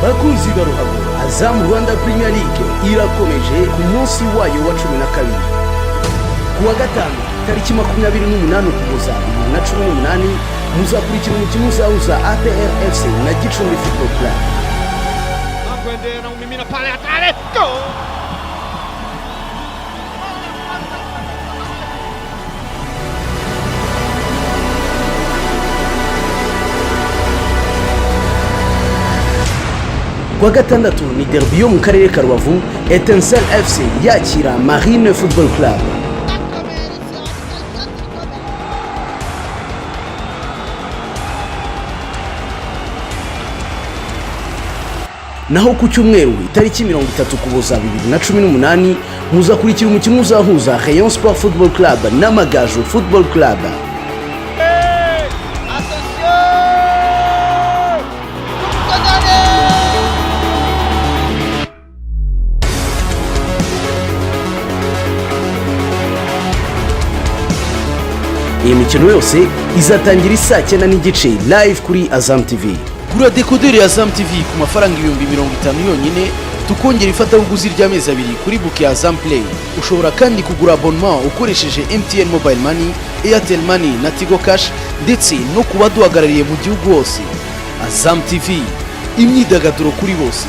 bakunzi baruhago, Azam Rwanda Premier League irakomeje ku munsi wayo wa 12 kuwa gatanu tariki 28 Ukuboza 2018 muzakurikira umukino uzahuza APR FC na Gicumbi Football Club. Magwende na umimina pale atale go. Kwa gatandatu ni derby yo mu karere ka Rubavu, Etincelle FC yakira Marine Football Club. Naho ku cyumweru itariki 30 Ukuboza 2018 muzakurikira umukino uzahuza Rayon Sport Football Club na Magaju Football Club. Iyi mikino yose izatangira saa 9 n'igice live kuri Azam TV. Gura decoder ya Azam TV ku mafaranga 50,000 yonyine, tukongera ifatabuguzi ry'amezi 2 kuri book ya Azam Play. Ushobora kandi kugura abonnement ukoresheje MTN Mobile Money, Airtel Money na Tigo Cash, ndetse no kubaduhagarariye mu gihugu hose. Azam TV, imyidagaduro kuri bose.